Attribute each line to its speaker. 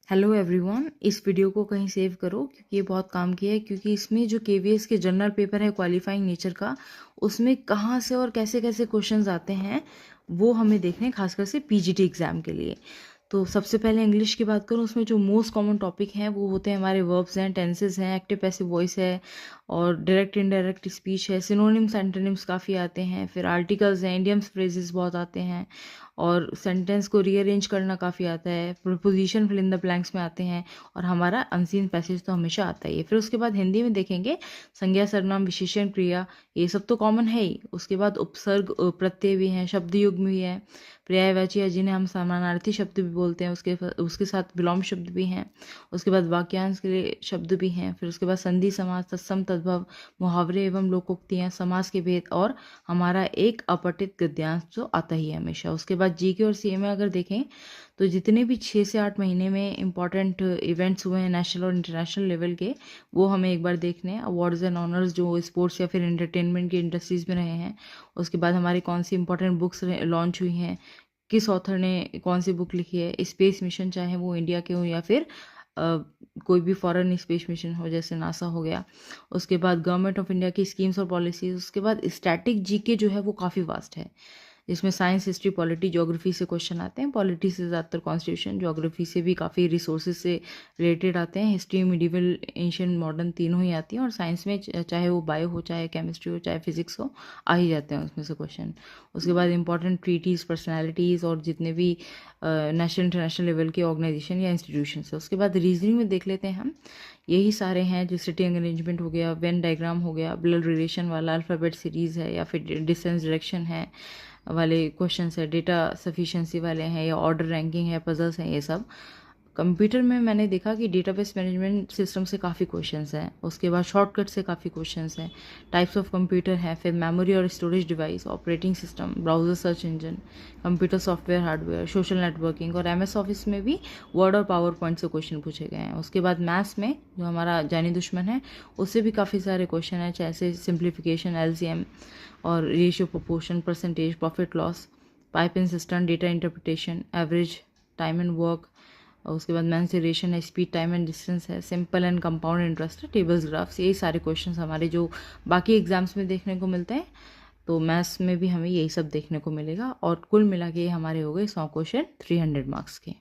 Speaker 1: Hello everyone, इस video को कहीं सेव करो क्योंकि ये बहुत काम की है। क्योंकि इसमें जो केवीएस के जनरल पेपर है क्वालिफाइंग नेचर का, उसमें कहाँ से और कैसे कैसे क्वेश्चंस आते हैं वो हमें देखने, खासकर से पीजीटी एग्ज़ाम के लिए। तो सबसे पहले इंग्लिश की बात करूँ, उसमें जो मोस्ट कॉमन टॉपिक हैं वो होते हैं हमारे वर्ब्स हैं, टेंसेस हैं, एक्टिव पैसिव वॉइस है और डायरेक्ट इनडायरेक्ट स्पीच है। सिनोनिम्स एंटोनिम्स काफ़ी आते हैं, फिर आर्टिकल्स हैं, इडियम्स फ्रेजेस बहुत आते हैं और सेंटेंस को रीअरेंज करना काफ़ी आता है। Preposition fill in the blanks में आते हैं और हमारा अनसीन पैसेज तो हमेशा आता ही है। फिर उसके बाद हिंदी में देखेंगे संज्ञा, सर्वनाम, विशेषण, क्रिया, ये सब तो कॉमन है ही। उसके बाद उपसर्ग, प्रत्यय भी हैं, शब्द युग्म भी है, पर्यायवाची या जिन्हें हम समानार्थी शब्द भी बोलते हैं, उसके साथ विलोम शब्द भी हैं। उसके बाद वाक्यांश के लिए शब्द भी हैं। फिर उसके बाद संधि, समास, तत्सम, तद्भव, मुहावरे एवं लोकोक्तियाँ, समास के भेद और हमारा एक अपठित गद्यांश जो आता ही है हमेशा। उसके बाद जीके और सीए में अगर देखें तो जितने भी 6 से 8 महीने में इम्पॉर्टेंट इवेंट्स हुए हैं नेशनल और इंटरनेशनल लेवल के, वो हमें एक बार देखने हैं। अवार्ड्स एंड ऑनर्स जो स्पोर्ट्स या फिर एंटरटेनमेंट की इंडस्ट्रीज में रहे हैं। उसके बाद हमारी कौन सी इंपॉर्टेंट बुक्स लॉन्च हुई हैं, किस ऑथर ने कौन सी बुक लिखी है, स्पेस मिशन चाहे वो इंडिया के हो या फिर कोई भी फॉरेन स्पेस मिशन हो जैसे नासा हो गया। उसके बाद गवर्नमेंट ऑफ इंडिया की स्कीम्स और पॉलिसीज। उसके बाद स्टैटिक जीके जो है वो काफ़ी वास्ट है, जिसमें साइंस, हिस्ट्री, पॉलिटी, ज्योग्राफी से क्वेश्चन आते हैं। पॉलिटी से ज़्यादातर कॉन्स्टिट्यूशन, ज्योग्राफी से भी काफ़ी रिसोर्सेज से रिलेटेड आते हैं। हिस्ट्री, मिडिवल, एंशियंट, मॉडर्न तीनों ही आती हैं और साइंस में चाहे वो बायो हो, चाहे केमिस्ट्री हो, चाहे फिजिक्स हो, आ ही जाते हैं उसमें से क्वेश्चन। उसके बाद इंपॉर्टेंट ट्रीटीज़, पर्सनैलिटीज़ और जितने भी नेशनल इंटरनेशनल लेवल के ऑर्गेनाइजेशन या इंस्टीट्यूशन है। उसके बाद रीजनिंग में देख लेते हैं हम, यही सारे हैं, जो सिटिंग अरेंजमेंट हो गया, वेन डायग्राम हो गया, ब्लड रिलेशन वाला, अल्फ़ाबेट सीरीज़ है या फिर डिस्टेंस डायरेक्शन है वाले क्वेश्चंस है, डेटा सफिशिएंसी वाले हैं या ऑर्डर रैंकिंग है, पजल्स हैं, ये सब। कंप्यूटर में मैंने देखा कि डेटाबेस मैनेजमेंट सिस्टम से काफ़ी क्वेश्चंस हैं। उसके बाद शॉर्टकट से काफ़ी क्वेश्चंस हैं, टाइप्स ऑफ कंप्यूटर हैं, फिर मेमोरी और storage device, operating system, browser, search engine, computer software, hardware, social networking और एमएस ऑफिस में भी वर्ड और पावर पॉइंट से क्वेश्चन पूछे गए हैं। उसके बाद मैथ्स में जो हमारा जानी दुश्मन है, उससे भी काफ़ी सारे क्वेश्चन हैं, जैसे सिंप्लीफिकेशन, एलसीएम और ratio, proportion, percentage, profit loss, pipe and system, data interpretation, average, time and work. और उसके बाद मेंसुरेशन है, स्पीड, टाइम एंड डिस्टेंस है, सिंपल एंड कंपाउंड इंटरेस्ट है, टेबल्स, ग्राफ्स। यही सारे क्वेश्चंस हमारे जो बाकी एग्जाम्स में देखने को मिलते हैं, तो मैथ्स में भी हमें यही सब देखने को मिलेगा। और कुल मिला के हमारे हो गए 100 क्वेश्चन 300 मार्क्स के।